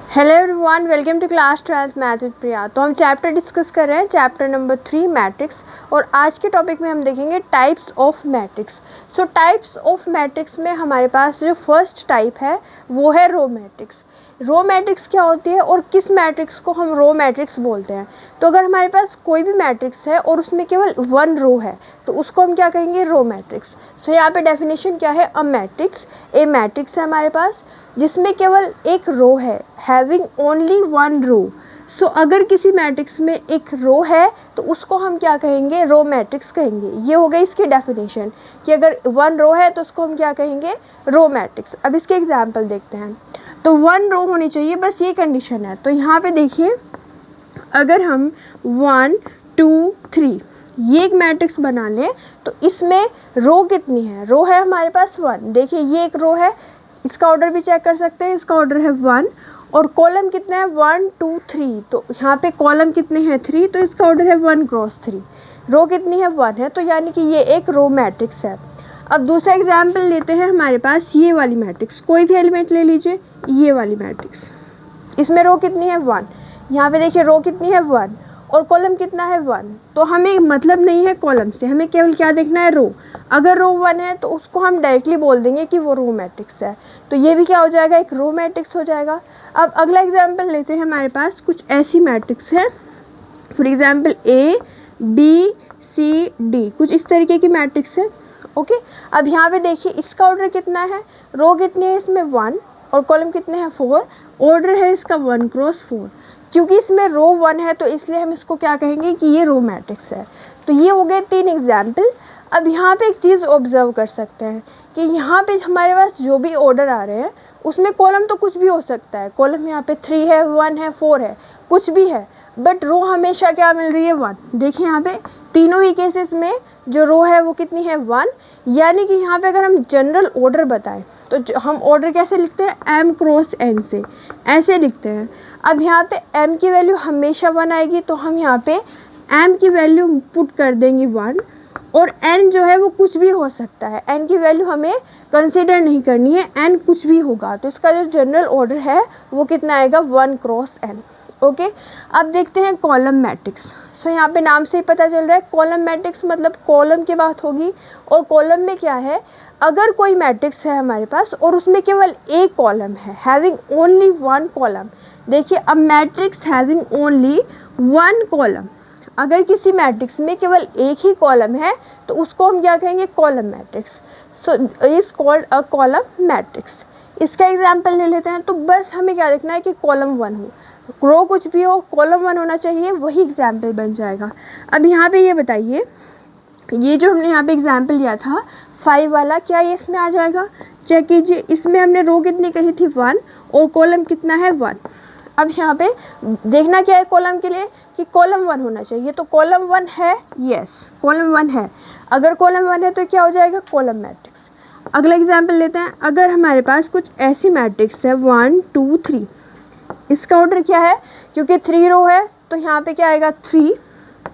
Hello everyone, welcome to class 12th math with Priya. तो हम chapter discuss कर रहे हैं, चैप्टर नंबर 3 मैट्रिक्स। और आज के टॉपिक में हम देखेंगे types of matrix. So types of matrix में हमारे पास जो फर्स्ट टाइप है वो है रो मैट्रिक्स। रो मैट्रिक्स क्या होती है और किस मैट्रिक्स को हम रो मैट्रिक्स बोलते हैं? तो अगर हमारे पास कोई भी मैट्रिक्स है और उसमें केवल वन रो है तो उसको हम क्या कहेंगे? Row matrix. सो यहाँ पे डेफिनेशन क्या है? अ मैट्रिक्स, ए मैट्रिक्स है हमारे पास जिसमें केवल एक रो है, हैविंग ओनली वन रो। सो अगर किसी मैट्रिक्स में एक रो है तो उसको हम क्या कहेंगे? रो मैट्रिक्स कहेंगे। ये हो गई इसकी डेफिनेशन कि अगर वन रो है तो उसको हम क्या कहेंगे? Row matrix. अब इसके एग्जांपल देखते हैं। तो वन रो होनी चाहिए, बस ये कंडीशन है। तो यहाँ पे देखिए, अगर हम 1 2 3 ये एक मैट्रिक्स बना लें तो इसमें रो कितनी है? रो है हमारे पास 1। देखिए ये एक रो है, इसका ऑर्डर भी चेक कर सकते हैं, इसका ऑर्डर है 1। और कॉलम कितने हैं? 1 2 3। तो यहाँ पे कॉलम कितने हैं? 3, तो इसका ऑर्डर है 1 क्रॉस 3। रो कितनी है? 1 है, तो यानी कि ये एक रो मैट्रिक्स है। अब दूसरा एग्जाम्पल लेते हैं हमारे पास ये वाली मैट्रिक्स। कोई भी एलिमेंट ले लीजिए, ये वाली मैट्रिक्स, इसमें रो कितनी है? 1। यहाँ पे देखिए रो कितनी है? 1 और कॉलम कितना है? 1। तो हमें मतलब नहीं है कॉलम से, हमें केवल क्या देखना है? रो। अगर रो 1 है तो उसको हम डायरेक्टली बोल देंगे कि वो रो मैट्रिक्स है। तो ये भी क्या हो जाएगा? एक रो मैट्रिक्स हो जाएगा। अब अगला एग्जाम्पल लेते हैं, हमारे पास कुछ ऐसी मैट्रिक्स है, for example A B C D, कुछ इस तरीके की मैट्रिक्स है। ओके, अब यहाँ पे देखिए इसका ऑर्डर कितना है? रो कितनी है इसमें? 1 और कॉलम कितने हैं? 4। ऑर्डर है इसका 1 क्रॉस 4। क्योंकि इसमें रो 1 है तो इसलिए हम इसको क्या कहेंगे कि ये रो मैट्रिक्स है। तो ये हो गए 3 एग्जाम्पल। अब यहाँ पे एक चीज़ ऑब्जर्व कर सकते हैं कि यहाँ पे हमारे पास जो भी ऑर्डर आ रहे हैं उसमें कॉलम तो कुछ भी हो सकता है। कॉलम यहाँ पे 3 है, 1 है, 4 है, कुछ भी है, बट रो हमेशा क्या मिल रही है? 1। देखिए यहाँ पे तीनों ही केसेस में जो रो है वो कितनी है? 1। यानी कि यहाँ पे अगर हम जनरल ऑर्डर बताएं तो हम ऑर्डर कैसे लिखते हैं? m क्रॉस n से, ऐसे लिखते हैं। अब यहाँ पे m की वैल्यू हमेशा 1 आएगी, तो हम यहाँ पे m की वैल्यू पुट कर देंगे 1। और n जो है वो कुछ भी हो सकता है, n की वैल्यू हमें कंसीडर नहीं करनी है, n कुछ भी होगा। तो इसका जो जनरल ऑर्डर है वो कितना आएगा? 1 क्रॉस n। ओके, अब देखते हैं कॉलम मैट्रिक्स। सो यहाँ पे नाम से ही पता चल रहा है कॉलम मैट्रिक्स मतलब कॉलम की बात होगी। और कॉलम में क्या है? अगर कोई मैट्रिक्स है हमारे पास और उसमें केवल एक कॉलम है, हैविंग ओनली वन कॉलम। देखिए, a matrix having only one column, अगर किसी मैट्रिक्स में केवल एक ही कॉलम है तो उसको हम क्या कहेंगे? Column matrix. So is called a column matrix. इसका एग्जाम्पल ले लेते हैं। तो बस हमें क्या देखना है कि कॉलम 1 हो, रो कुछ भी हो, कॉलम 1 होना चाहिए, वही एग्जाम्पल बन जाएगा। अब यहाँ पे ये बताइए, ये जो हमने यहाँ पे एग्जाम्पल लिया था 5 वाला, क्या ये इसमें आ जाएगा? चेक कीजिए, इसमें हमने रो कितनी कही थी? 1 और कॉलम कितना है? 1। अब यहाँ पे देखना क्या है कॉलम के लिए कि कॉलम 1 होना चाहिए। तो कॉलम 1 है, यस कॉलम 1 है। अगर कॉलम 1 है तो क्या हो जाएगा? Column matrix. अगला एग्जाम्पल लेते हैं। अगर हमारे पास कुछ ऐसी मैट्रिक्स है 1 2 3, इसका ऑर्डर क्या है? क्योंकि 3 रो है तो यहाँ पे क्या आएगा? 3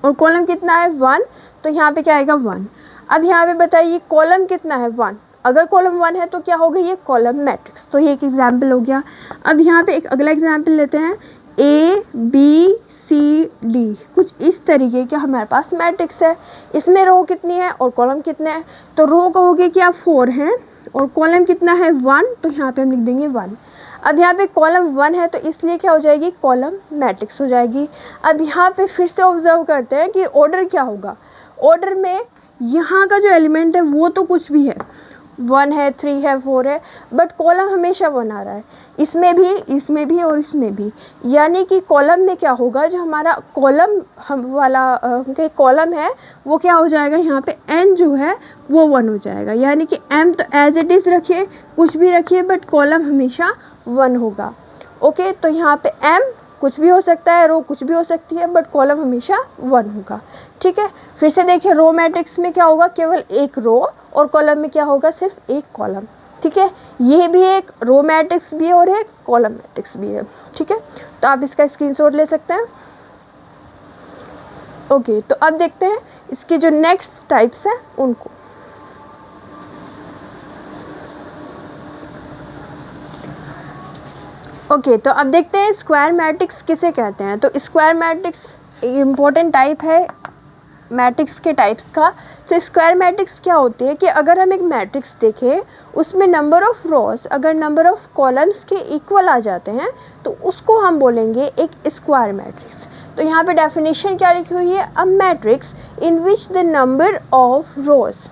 और कॉलम कितना है? 1, तो यहाँ पे क्या आएगा? 1। अब यहाँ पे बताइए कॉलम कितना है? 1। अगर कॉलम 1 है तो क्या होगा? ये कॉलम मैट्रिक्स। तो ये एक एग्जाम्पल हो गया। अब यहाँ पे एक अगला एग्जाम्पल लेते हैं। A B C D, कुछ इस तरीके का हमारे पास मैट्रिक्स है। इसमें रो कितनी है और कॉलम कितने हैं? तो रो कहोगे क्या? 4 हैं और कॉलम कितना है? 1, तो यहाँ पे हम लिख देंगे 1। अब यहाँ पे कॉलम 1 है तो इसलिए क्या हो जाएगी? कॉलम मैट्रिक्स हो जाएगी। अब यहाँ पे फिर से ऑब्जर्व करते हैं कि ऑर्डर क्या होगा। ऑर्डर में यहाँ का जो एलिमेंट है वो तो कुछ भी है, 1 है, 3 है, 4 है, बट कॉलम हमेशा 1 आ रहा है। इसमें भी और इसमें भी। यानी कि कॉलम में क्या होगा? जो हमारा कॉलम हम वाला कॉलम है वो क्या हो जाएगा? यहाँ पे n जो है वो 1 हो जाएगा। यानी कि m तो एज इट इज़ रखिए, कुछ भी रखिए, बट कॉलम हमेशा 1 होगा। ओके, तो यहाँ पे m कुछ भी हो सकता है, रो कुछ भी हो सकती है, बट कॉलम हमेशा 1 होगा। ठीक है, फिर से देखिए, रो मैट्रिक्स में क्या होगा? केवल एक रो, और कॉलम में क्या होगा? सिर्फ एक कॉलम। ठीक है, ये भी एक रो मैट्रिक्स भी है और एक कॉलम मैट्रिक्स भी है। ठीक है, तो आप इसका स्क्रीनशॉट ले सकते हैं। ओके, तो अब देखते हैं इसके जो नेक्स्ट टाइप्स हैं उनको। ओके, तो अब देखते हैं स्क्वायर मैट्रिक्स किसे कहते हैं। तो स्क्वायर मैट्रिक्स इम्पोर्टेंट टाइप है मैट्रिक्स के टाइप्स का। तो स्क्वायर मैट्रिक्स क्या होती है कि अगर हम एक मैट्रिक्स देखें, उसमें नंबर ऑफ़ रोज अगर नंबर ऑफ़ कॉलम्स के इक्वल आ जाते हैं तो उसको हम बोलेंगे एक स्क्वायर मैट्रिक्स। तो यहाँ पे डेफिनेशन क्या लिखी हुई है, a matrix in which the number of rows,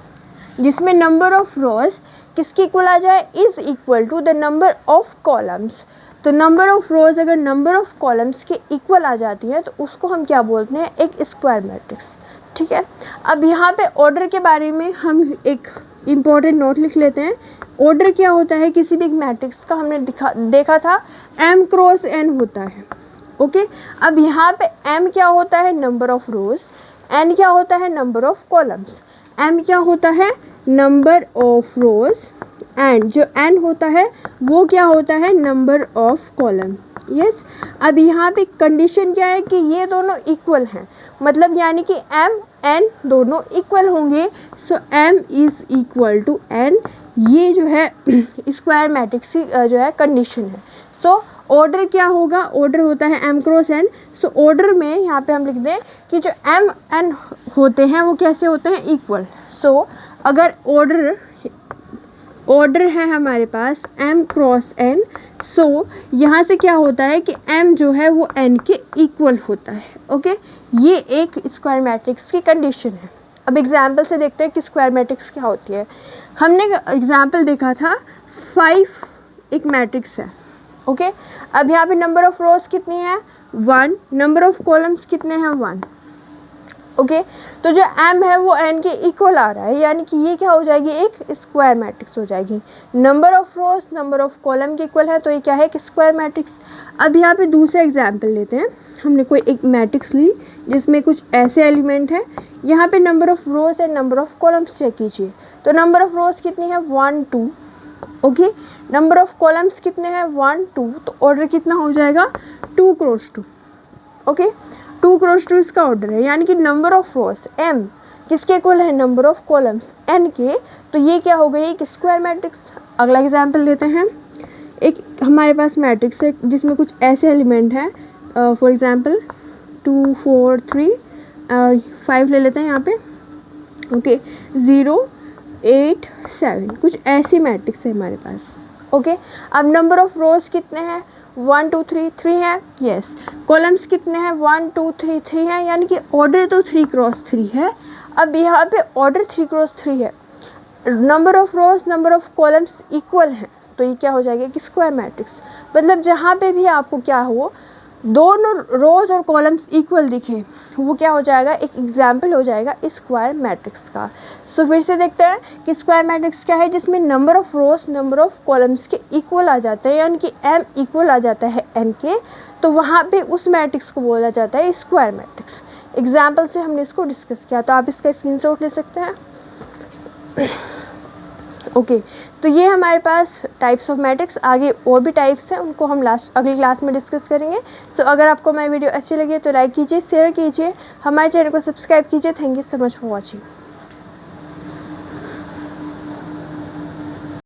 जिसमें नंबर ऑफ रोज किसके इक्वल आ जाए, is equal to the number of columns. तो नंबर ऑफ रोज अगर नंबर ऑफ कॉलम्स के इक्वल आ जाती है तो उसको हम क्या बोलते हैं, एक स्क्वायर मैट्रिक्स। ठीक है, अब यहाँ पे ऑर्डर के बारे में हम एक इम्पॉर्टेंट नोट लिख लेते हैं। ऑर्डर क्या होता है किसी भी एक मैट्रिक्स का, हमने देखा था m क्रॉस n होता है। ओके, अब यहाँ पे m क्या होता है, नंबर ऑफ रोज, n क्या होता है, नंबर ऑफ कॉलम्स। m क्या होता है, नंबर ऑफ रोज, एंड जो n होता है वो क्या होता है, नंबर ऑफ कॉलम। यस, अब यहाँ पे कंडीशन क्या है कि ये दोनों इक्वल हैं, मतलब यानी कि m n दोनों इक्वल होंगे। So m is equal to n, ये जो है स्क्वायर मैट्रिक्स की जो है कंडीशन है। सो ऑर्डर क्या होगा, ऑर्डर होता है m cross n। So order में यहाँ पे हम लिख दें कि जो m n होते हैं वो कैसे होते हैं, इक्वल। सो अगर ऑर्डर है हमारे पास m क्रॉस n, सो यहाँ से क्या होता है कि m जो है वो n के इक्वल होता है। ओके, ये एक स्क्वायर मैट्रिक्स की कंडीशन है। अब एग्जाम्पल से देखते हैं कि स्क्वायर मैट्रिक्स क्या होती है। हमने एग्जाम्पल देखा था 5 एक मैट्रिक्स है। ओके, अब यहाँ पे नंबर ऑफ रोज कितनी है, 1, नंबर ऑफ कॉलम्स कितने हैं, 1। ओके, तो जो m है वो n के इक्वल आ रहा है, यानी कि ये क्या हो जाएगी, एक स्क्वायर मैट्रिक्स हो जाएगी। Number of rose number of column के इक्वल है, तो ये क्या है, एक स्क्वायर मैट्रिक्स। अब यहाँ पे दूसरा एग्जाम्पल लेते हैं। हमने कोई एक मैट्रिक्स ली जिसमें कुछ ऐसे एलिमेंट है, यहाँ पे number of rows and number of columns check कीजिए। तो नंबर ऑफ रोज कितनी है, 1 2। ओके, नंबर ऑफ कॉलम्स कितने हैं, 1 2। तो ऑर्डर कितना हो जाएगा, 2 क्रॉस 2। ओके, 2 क्रॉस 2 इसका ऑर्डर है, यानी कि नंबर ऑफ रोज m किसके इक्वल है, नंबर ऑफ कॉलम्स n के। तो ये क्या हो गई, एक स्क्वायर मैट्रिक्स। अगला एग्जाम्पल लेते हैं। एक हमारे पास मैट्रिक्स है जिसमें कुछ ऐसे एलिमेंट हैं, फॉर एग्जाम्पल 2 4 3 5 ले लेते हैं यहाँ पे। ओके, 0 8 7 कुछ ऐसी मैट्रिक्स है हमारे पास। ओके, अब नंबर ऑफ रोज कितने हैं, 1 2 3 3 है। यस, कॉलम्स कितने हैं, 1 2 3 3 है, यानी कि ऑर्डर तो 3 क्रॉस 3 है। अब यहाँ पे ऑर्डर 3 क्रॉस 3 है, number of rose number of columns equal हैं, तो ये क्या हो जाएगा कि स्क्वायर मैट्रिक्स। मतलब जहाँ पे भी आपको क्या हो, दोनों रोज और कॉलम्स इक्वल दिखे, वो क्या हो जाएगा, एक एग्जाम्पल हो जाएगा स्क्वायर मैट्रिक्स का। सो फिर से देखते हैं कि स्क्वायर मैट्रिक्स क्या है, जिसमें number of rose number of columns के इक्वल आ जाते हैं, यानी कि m इक्वल आ जाता है n के, तो वहाँ पे उस मैट्रिक्स को बोला जाता है स्क्वायर मैट्रिक्स। एग्जाम्पल से हमने इसको डिस्कस किया, तो आप इसका स्क्रीनशॉट ले सकते हैं। ओके, तो ये हमारे पास टाइप्स ऑफ मैट्रिक्स। आगे और भी टाइप्स हैं, उनको हम अगली क्लास में डिस्कस करेंगे। सो अगर आपको मेरी वीडियो अच्छी लगी तो लाइक कीजिए, शेयर कीजिए, हमारे चैनल को सब्सक्राइब कीजिए। Thank you so much for watching.